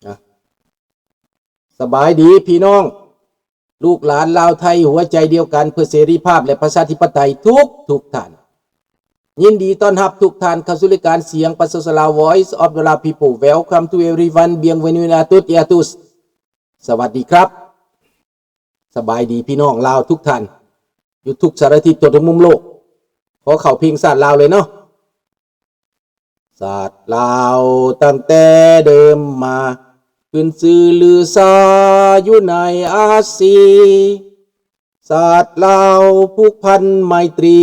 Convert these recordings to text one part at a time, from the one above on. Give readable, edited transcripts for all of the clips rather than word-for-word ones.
นะสบายดีพี่น้องลูกหลานลาวไทยหัวใจเดียวกันเพื่อเสรีภาพและประชาธิปไตยทุกท่านยินดีต้อนรับทุกท่านเข้าสู่รายการเสียงภาษาลาว Voice of the Lao People Welcome to everyone Bienvenue à tous et à tous สวัสดีครับสบายดีพี่น้องลาวทุกท่านอยู่ทุกสารทิศทั่วทุกมุมโลกขอเข้าเพลงศาสตร์ลาวเลยเนาะศาสตร์ลาวตั้งแต่เดิมมาขึ้นชื่อลือซาอยู่ในอาซีศาสตร์ลาวผูกพันไมตรี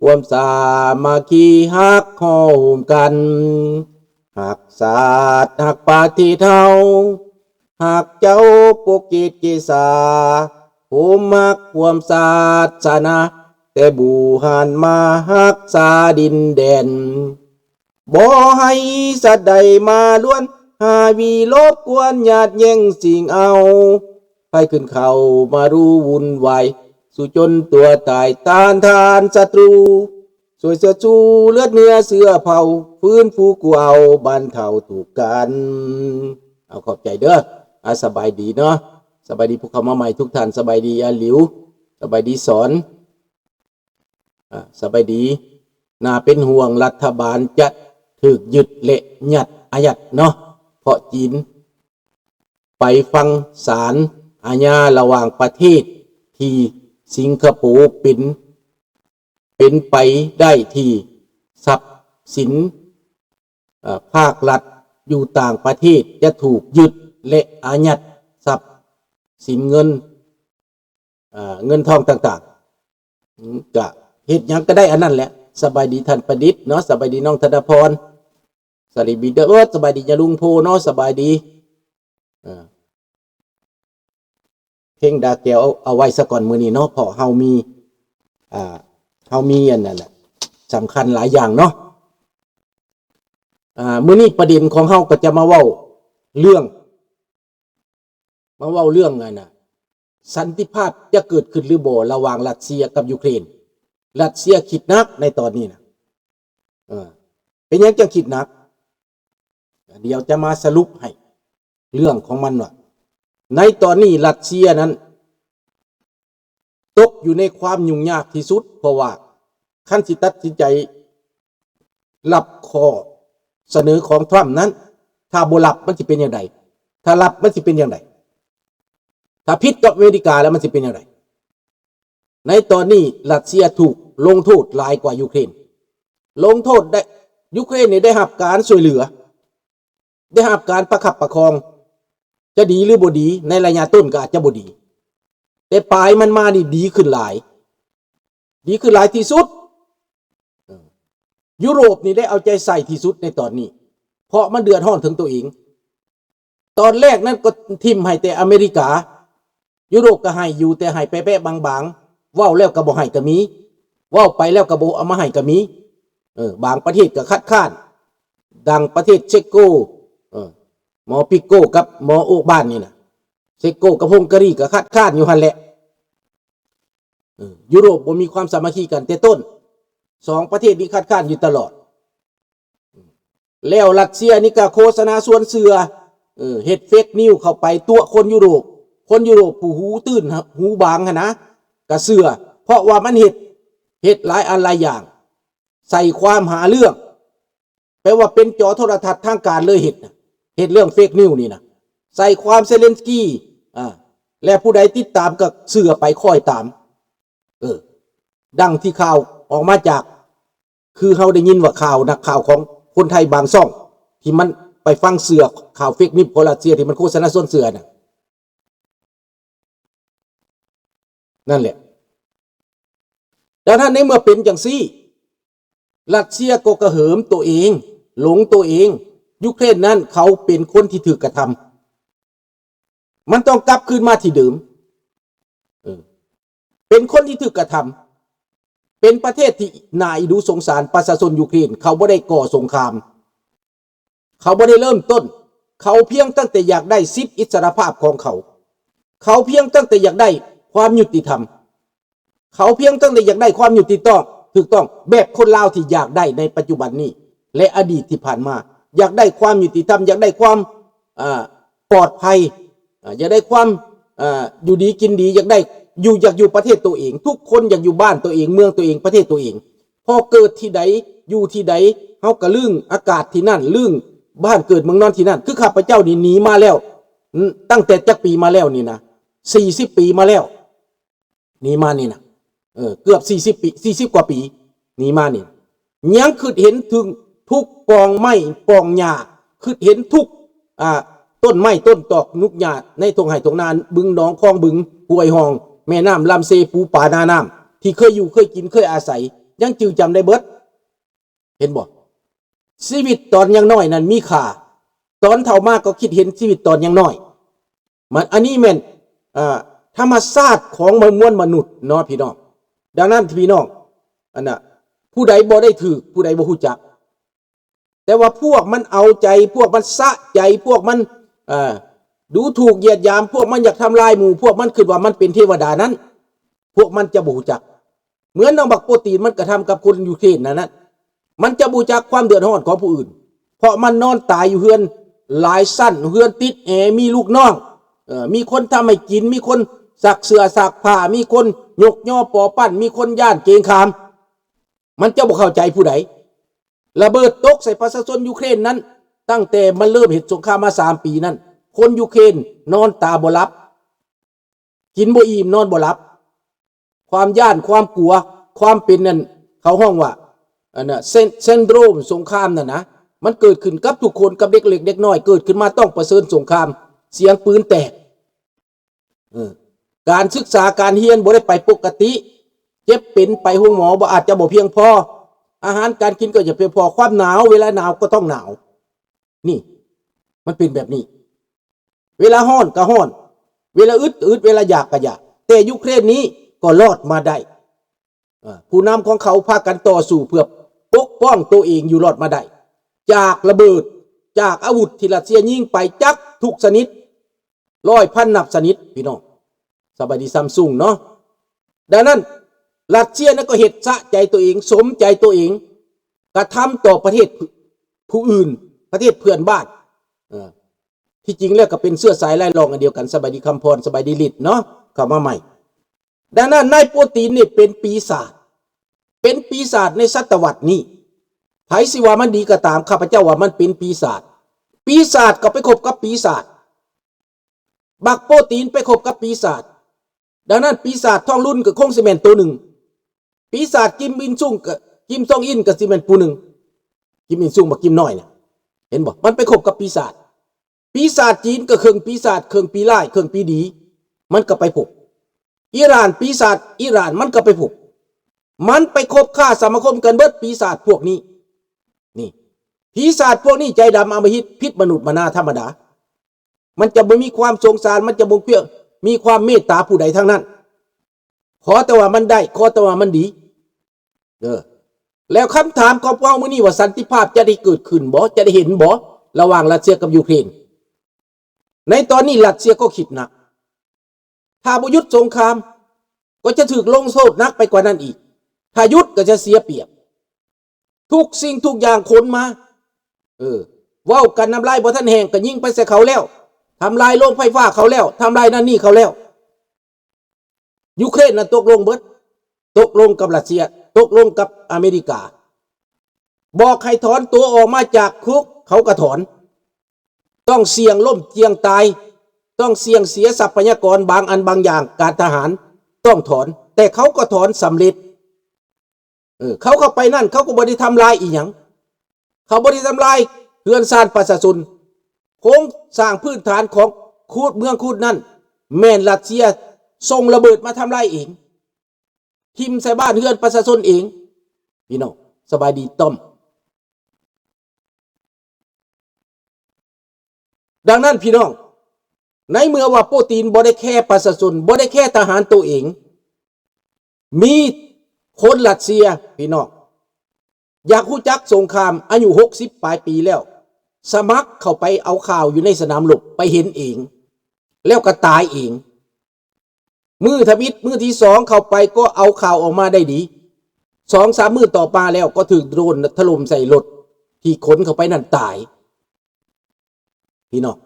ความสามัคคีฮักข้อห่มกันหักศาสตร์หักปาฏิเทาหักเจ้าปกเกตเกษาผมมักความศาสนาแต่บูหันมาหักษาดินแดนบ่ให้สัตว์ใดมาล้วนหาวีลบกวนญาติแย่งสิ่งเอาไปขึ้นเขามารู้วุ่นวายสู่จนตัวตายต้านทานศัตรูสวยเสื้อจูเลือดเนื้อเสื้อเผาฟื้นฟูกูเอาบ้านเท่าถูกกันเอาขอบใจเด้อสบายดีเนาะสบายดีพวกเขามาใหม่ทุกท่านสบายดีอาหลิวสบายดีสอนสบายดีน่าเป็นห่วงรัฐบาลจะถูกยึดเละหยัดอายัดเนาะเพราะจีนไปฟังศาลอาญาระหว่างประเทศที่สิงคโปร์เป็นไปได้ที่ทรัพย์สินภาครัฐอยู่ต่างประเทศจะถูกยึดและอายัดทรัพย์สินเงินทองต่างๆก็เหตุยังก็ได้อันนั้นแหละสบายดีท่านประดิษฐ์เนาะสบายดีน้องธนพรสวัสดีบีเดอร์สบายดียาลุงโพเนาะสบายดีเพลงดาแก้วเอาไว้ซะก่อนมื้อนี้เนาะเพราะเฮามีอันนั้นแหละสำคัญหลายอย่างเนาะมื้อนี้ประเด็นของเฮาก็จะมาเว้าเรื่องไงนะสันติภาพจะเกิดขึ้นหรือบ่ระหว่างรัสเซียกับยูเครนรัสเซียคิดหนักในตอนนี้นะเป็นยังจะคิดหนักเดี๋ยวจะมาสรุปให้เรื่องของมันว่าในตอนนี้รัสเซียนั้นตกอยู่ในความยุ่งยากที่สุดเพราะว่าขั้นสิตัดสินใจรับข้อเสนอของทรัมป์นั้นถ้าบ่รับมันสิเป็นอย่างไรถ้ารับมันสิเป็นอย่างไรถ้าผิดกับอเมริกาแล้วมันสิเป็นอย่างไรในตอนนี้รัสเซียถูกลงโทษหลายกว่ายูเครนลงโทษได้ยูเครนนี่ได้รับการช่วยเหลือได้รับการประคับประคองจะดีหรือบ่ดีในระยะต้นก็อาจจะบ่ดีแต่ปลายมันมานี่ดีขึ้นหลายที่สุดยุโรปนี่ได้เอาใจใส่ที่สุดในตอนนี้เพราะมันเดือดร้อนถึงตัวเองตอนแรกนั้นก็ทิ่มให้แต่อเมริกายุโรปก็ให้อยู่แต่ให้แป๊ะๆบางๆเว้าแล้วก็บ่ให้ก็มีเว้าไปแล้วก็บ่เอามาให้ก็มีบางประเทศก็คัดค้านดังประเทศเช็กโกหมอปิโก้กับหมอโอบ้านนี่นะเช็กโกกับฮังการีก็คัดค้านอยู่หั่นแหละยุโรปบ่มีความสามัคคีกันแต่ต้นสองประเทศนี้คัดค้านอยู่ตลอดแล้วรัสเซียนี่ก็โฆษณาส่วนเสือเฮ็ดเฟกนิวเข้าไปตัวคนยุโรปผู้หูตื้นหูบางหั่นนะก็เสือเพราะว่ามันเฮ็ดหลายอันหลายอย่างใส่ความหาเรื่องแปลว่าเป็นจอโทรทัศน์ทางการเลยเฮ็ดเรื่องเฟกนิวนี่นะใส่ความเซเลนสกี้และผู้ใดติดตามก็เสือไปค่อยตามดังที่ข่าวออกมาจากคือเฮาได้ยินว่าข่าวนักข่าวของคนไทยบางช่องที่มันไปฟังเสือข่าวเฟกนิวของรัสเซียที่มันโฆษณาส่วนเสือน่ะนั่นแหละดังนั้นในเมื่อเป็นจังซี่รัสเซียก็กระเหิมตัวเองหลงตัวเองยูเครนนั้นเขาเป็นคนที่ถูกกระทำมันต้องกลับคืนมาที่เดิมเป็นคนที่ถูกกระทำเป็นประเทศที่น่าอิจฉาสงสารประชาชนยูเครนเขาไม่ได้ก่อสงครามเขาไม่ได้เริ่มต้นเขาเพียงตั้งแต่อยากได้สิทธิอิสรภาพของเขาเพียงตั้งแต่อยากได้ความยุติธรรมเขาเพียงตั้งแต่อยากได้ความยุติธรรมถูกต้องแบบคนลาวที่อยากได้ในปัจจุบันนี้และอดีตที่ผ่านมาอยากได้ความยุติธรรมอยากได้ความ ปลอดภัยอยากได้ความอยู่ดีกินดีอยากอยู่ประเทศตัวเองทุกคนอยากอยู่บ้านตัวเองเมืองตัวเองประเทศตัวเองพอเกิดที่ใดอยู่ที่ใดเฮาก็ลึงอากาศที่นั่นลึงบ้านเกิดเมืองนอนที่นั่นคือข้าพเจ้านี่หนีมาแล้วตั้งแต่จักปีมาแล้วนี่นะ40 ปีมาแล้วหนีมานี่นะเกือบ40 ปี40 กว่าปีหนีมานี่ยังคือเห็นถึงทุกกองไม้กองหญ้าคือเห็นทุกต้นไม้ต้นตอกนุกหญ้าในทงไห่ทงนาบึงหนองคลองบึงห้วยหองแม่น้ำลำเซปูป่านาน้ำที่เคยอยู่เคยกินเคยอาศัยยังจือจำได้เบิดเห็นบ่ชีวิตตอนยังน้อยนั้นมีค่าตอนเฒ่ามากก็คิดเห็นชีวิตตอนยังน้อยมันอันนี้แม่นธรรมชาติของมวลมนุษย์เนาะพี่น้องดังนั้นพี่น้องอันน่ะผู้ใดบ่ได้ถือผู้ใดบ่ฮู้จักแต่ว่าพวกมันเอาใจพวกมันสะใจพวกมันดูถูกเหยียดหยามพวกมันอยากทำลายหมู่พวกมันคิดว่ามันเป็นเทวดานั้นพวกมันจะบ่ฮู้จักเหมือนน้องบักโปรตีนมันกระทำกับคนยูเครนนั้นมันจะบูจักความเดือดร้อนของผู้อื่นเพราะมันนอนตายอยู่เฮือนหลายสั้นเฮือนติดแอร์มีลูกน้องมีคนทำให้กินมีคนสักเสือสักผ้ามีคนยกย่อปอปั้นมีคนย่านเกรงขามมันจะบ่เข้าใจผู้ใดระเบิดตกใส่ประชาชนยูเครนนั้นตั้งแต่มันเริ่มเหตุสงครามมา3 ปีนั้นคนยูเครนนอนตาบ่หลับกินบ่อิ่มนอนบ่หลับความย่านความกลัวความเป็นนั่นเขาห้องว่าเซนโดรมสงครามน่ะนะมันเกิดขึ้นกับทุกคนกับเด็กเล็กเด็กน้อยเกิดขึ้นมาต้องประเสริญสงครามเสียงปืนแตกการศึกษาการเรียนบ่ได้ไปปกติเจ็บเป็นไปห้องหมอบ่อาจจะบ่เพียงพออาหารการกินก็จะเพียงพอความหนาวเวลาหนาวก็ต้องหนาวนี่มันเป็นแบบนี้เวลาร้อนก็ร้อนเวลาอึดเวลาอยากก็อยากแต่ยูเครนนี้ก็รอดมาได้ผู้นำของเขาพากันต่อสู้เพื่อปกป้องตัวเองอยู่รอดมาได้จากระเบิดจากอาวุธที่รัสเซียยิงไปจักทุกชนิด100,000 นับชนิดพี่น้องสบายดีซัมซุงเนาะดังนั้นรัสเซียนั้นก็เฮ็ดสะใจตัวเองสมใจตัวเองกระทำต่อประเทศผู้อื่นประเทศเพื่อนบ้านที่จริงแล้วก็เป็นเสื้อสายไล่รองอันเดียวกันสบายดีคำพรสบายดีฤทธิ์เนาะเข้ามาใหม่ดังนั้นนายโปรตีนนี่เป็นปีศาจในศตวรรษนี้ไผสิว่ามันดีก็ตามข้าพเจ้าว่ามันเป็นปีศาจก็ไปคบกับปีศาจบักโปรตีนไปคบกับปีศาจดังนั้นปีศาจท่องรุ่นกับคงซีเมนต์ตัวหนึ่งปีศาจกิมบินซุ่งกับกิมซองอินกับซีเมนต์ผู้หนึ่งกิมบินซุ่งบักกิมน้อยเนี่ยเห็นบ่มันไปคบกับปีศาจจีนก็เครื่องปีศาจเครื่องปีร้ายเครื่องปีดีมันก็ไปพบอิหร่านปีศาจอิหร่านมันก็ไปพบมันไปคบค้าสมาคมกันเบิดปีศาจพวกนี้นี่ปีศาจพวกนี้ใจดำอำมหิตพิษมนุษย์มนาธรรมดามันจะไม่มีความสงสารมันจะบ่มีความเมตตาผู้ใดทั้งนั้นขอแต่ว่ามันได้ขอแต่ว่ามันดีแล้วคำถามของพวกเรามื้อนี้ว่าสันติภาพจะได้เกิดขึ้นบ่จะได้เห็นบ่ระหว่างรัสเซียกับยูเครนในตอนนี้รัสเซียก็คิดหนักถ้าบ่หยุดสงครามก็จะถูกลงโทษหนักไปกว่านั้นอีกถ้าหยุดก็จะเสียเปรียบทุกสิ่งทุกอย่างขนมาเว้ากันน้ำลายบ่ทันแห้งก็ยิงไปใส่เขาแล้วทำลายโรงไฟฟ้าเขาแล้วทำลายนั่นนี่เขาแล้วยูเครนน่ะตกลงเบิดตกลงกับรัสเซียตกลงกับอเมริกาบอกให้ถอนตัวออกมาจากคุกเขาก็ถอนต้องเสี่ยงล่มเจียงตายต้องเสี่ยงเสียทรัพยากรบางอันบางอย่างการทหารต้องถอนแต่เขาก็ถอนสำเร็จเขาเข้าไปนั่นเขาก็บ่ได้ทำลายอีหยังเขาบ่ได้ทำลายเรือนซ่านประชาชนโครงสร้างพื้นฐานของคูดเมืองคูดนั่นแม่นรัสเซียส่งระเบิดมาทำลายเองทิ่มใส่บ้านเรือนประชาชนเองพี่น้องสบายดีต้อมดังนั้นพี่น้องในเมื่อว่าโปรตีนบ่ได้แค่ประชาชนบ่ได้แค่ทหารตัวเองมีคนรัสเซียพี่น้องอยากรู้จักสงครามอายุ60 ปลายปีแล้วสมัครเข้าไปเอาข่าวอยู่ในสนามรบไปเห็นเองแล้วก็ตายเองมือทวิตมือที่2เข้าไปก็เอาข่าวออกมาได้ดี 2-3 มื้อต่อมาแล้วก็ถูกโดรนถล่มใส่รถที่ขนเข้าไปนั่นตายพี่น้อง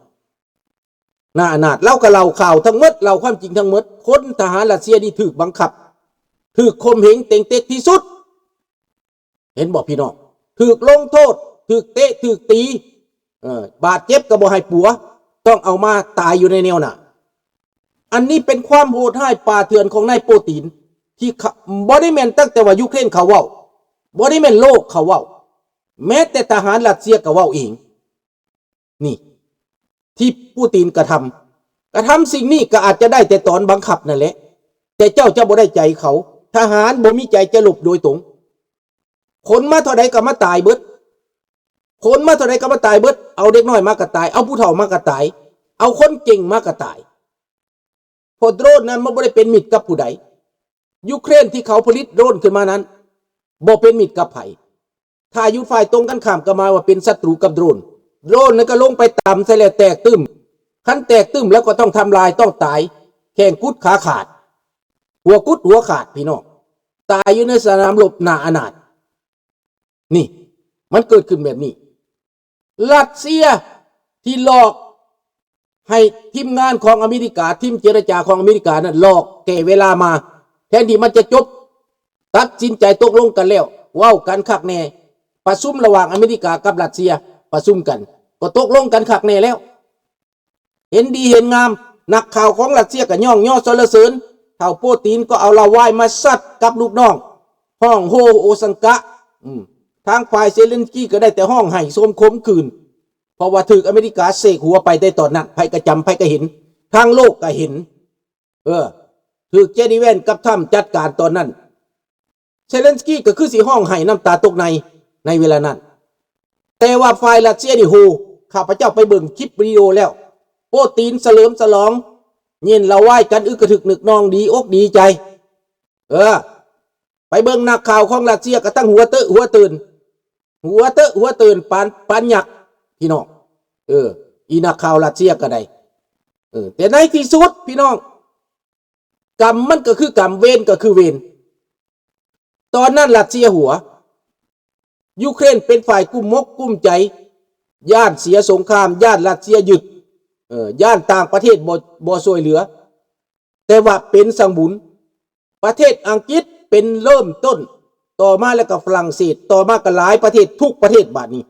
หน้าอนาถเล่ากับเราข่าวทั้งหมดเราความจริงทั้งหมดคนทหารรัสเซียนี่ถูกบังคับถูกข่มเหงเต็งเต็กที่สุดเห็นบอกพี่น้องถูกลงโทษถูกเตะถูกตีบาดเจ็บก็บ่ให้ปัวต้องเอามาตายอยู่ในแนวหน้าอันนี้เป็นความโหดร้ายป่าเถื่อนของนายโปรตีนที่บ่ได้แม่นตั้งแต่ว่ายูเครนเขาเว้าบ่ได้แม่นโลกเขาเว้าแม้แต่ทหารรัสเซียก็เว้าเองนี่ที่ปูตินกระทำสิ่งนี้ก็อาจจะได้แต่ตอนบังคับนั่นแหละแต่เจ้าจะบ่ได้ใจเขาทหารบ่มีใจจะหลบโดยตรงคนมาเท่าใดก็มาตายเบิดคนมาเท่าใดก็มาตายเบิดเอาเด็กน้อยมาก็ตายเอาผู้เฒ่ามาก็ตายเอาคนเก่งมาก็ตายพอโดรนนั้นมันบ่ได้เป็นมิตรกับผู้ใดยูเครนที่เขาผลิตโดรนขึ้นมานั้นบ่เป็นมิตรกับไผถ้าอยู่ฝ่ายตรงกันข้ามก็มาว่าเป็นศัตรูกับโดรนนั้นก็ลงไปตามใส่แล้วแตกตึ้มคันแตกตึ้มแล้วก็ต้องทำลายต้องตายแข้งกุดขาขาดหัวกุดหัวขาดพี่น้องตายอยู่ในสนามรบหน้าอนาถนี่มันเกิดขึ้นแบบนี้รัสเซียที่หลอกให้ทีมงานของอเมริกาทีมเจรจาของอเมริกานั้นหลอกแก่เวลามาแทนที่มันจะจบตัดสินใจตกลงกันแล้วเว้ากันคักแน่ประชุมระหว่างอเมริกากับรัสเซียประชุมกันก็ตกลงกันคักแน่แล้วเห็นดีเห็นงามนักข่าวของรัสเซียก็ย่องย่อสรรเสริญเท่าโปตีนก็เอาละวายมาซัดกับลูกน้องห้องโฮโอสังกะทางฝ่ายเซเลนสกี้ก็ได้แต่ห้องไห้โสมคมคืนเพราะว่าถืออเมริกาเสกหัวไปได้ตอนนั้นไผก็จำไผก็เห็นทางโลกก็เห็นถือเจนีแวนกับถ้ำจัดการตอนนั้นเซเลนสกี้ก็คือสีห้องไห้น้ำตาตกในเวลานั้นแต่ว่าฝ่ายรัสเซียนี่โหข้าพเจ้าไปเบิ่งคลิปวิดีโอแล้วโปตีนเสลิมฉลองเย็นละไหว้กันอึกกระถึกนึกนองดีอกดีใจไปเบิ่งนักข่าวของรัสเซียก็ตั้งหัวตื่นปานหยักพี่น้องอีนักข่าวรัสเซียก็ได้แต่ในที่สุดพี่น้องกรรมมันก็คือกรรมเวรก็คือเวรตอนนั้นรัสเซียหัวยูเครนเป็นฝ่ายกุ้มมกกุ้มใจย่านเสียสงครามย่านรัสเซียหยุดย่านต่างประเทศบ่ช่วยเหลือแต่ว่าเป็นสังบุญประเทศอังกฤษเป็นเริ่มต้นต่อมาแล้วก็ฝรั่งเศสต่อมาก็หลายประเทศทุกประเทศบัดนี้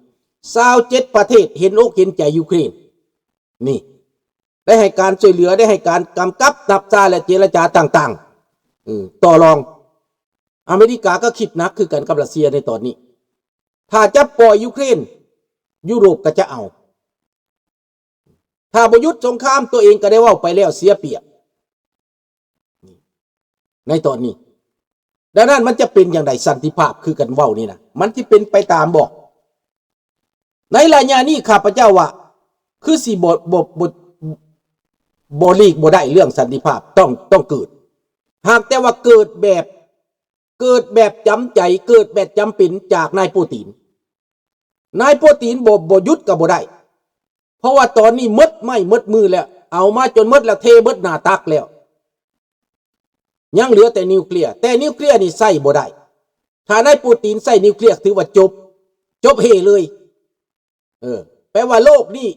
27ประเทศเห็นอกเห็นใจยูเครนนี่ได้ให้การช่วยเหลือได้ให้การกำกับนับซาและเจรจาต่างๆต่อรองอเมริกาก็คิดหนักคือกันกับรัสเซียในตอนนี้ถ้าจะปล่อยยูเครนยุโรปก็จะเอาถ้าบ่หยุดสงครามตัวเองก็ได้ว่าไปแล้วเสียเปรียบในตอนนี้ดังนั้นมันจะเป็นอย่างไรสันติภาพคือกันเว้านี่นะมันที่เป็นไปตามบอกในระยะนี้ข้าพเจ้าว่าคือสิบ่ลีกบ่ได้เรื่องสันติภาพต้องเกิดหากแต่ว่าเกิดแบบจำใจเกิดแบบจำเป็นจากนายปูตินบ่หยุดก็บ่ได้เพราะว่าตอนนี้มดมือแล้วเอามาจนมดแล้วเทเบิดหน้าตักแล้วยังเหลือแต่นิวเคลียร์แต่นิวเคลียร์นี่ใส่บ่ได้ถ้านายปูตินใส่นิวเคลียร์ถือว่าจบเฮเลยแปลว่าโลกนี่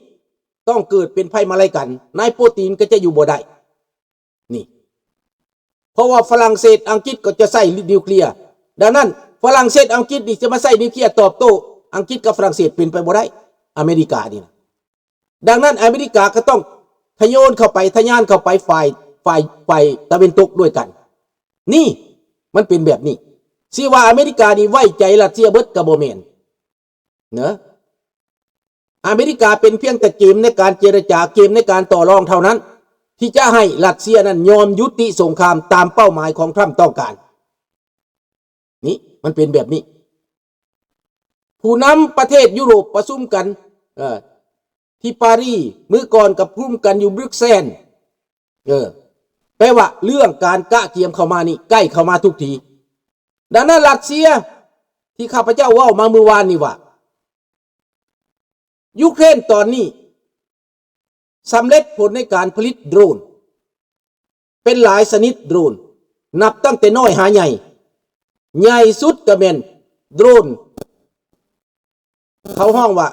ต้องเกิดเป็นภัยมาลัยกันนายปูตินก็จะอยู่บ่ได้นี่เพราะว่าฝรั่งเศสอังกฤษก็จะใส่นิวเคลียร์ดังนั้นฝรั่งเศสอังกฤษนี่จะมาใส่นิวเคลียร์ตอบโต้อังกฤษกับฝรั่งเศสเป็นไปบ่ได้อเมริกานี่นะดังนั้นอเมริกาก็ต้องทะยานเข้าไปฝ่ายตะวันตกด้วยกันนี่มันเป็นแบบนี้สิว่าอเมริกานี่ไว้ใจรัสเซียเบิดก็บ่แม่นเนอะอเมริกาเป็นเพียงแต่เกมในการเจรจาเกมในการต่อรองเท่านั้นที่จะให้รัสเซียนั้นยอมยุติสงครามตามเป้าหมายของทรัมป์ต้องการนี่มันเป็นแบบนี้ผู้นำประเทศยุโรปประชุมกันที่ปารีสมื้อก่อนกับร่วมกันอยู่บรึกเซลส์แปลว่าเรื่องการกะเกียมเข้ามานี่ใกล้เข้ามาทุกทีดังนั้นรัสเซียที่ข้าพเจ้าว่ามาเมื่อวานนี่ว่ายูเครนตอนนี้สำเร็จผลในการผลิตโดรนเป็นหลายชนิดโดรนนับตั้งแต่น้อยหาใหญ่สุดก็เป็นโดรนเขาห้องว่า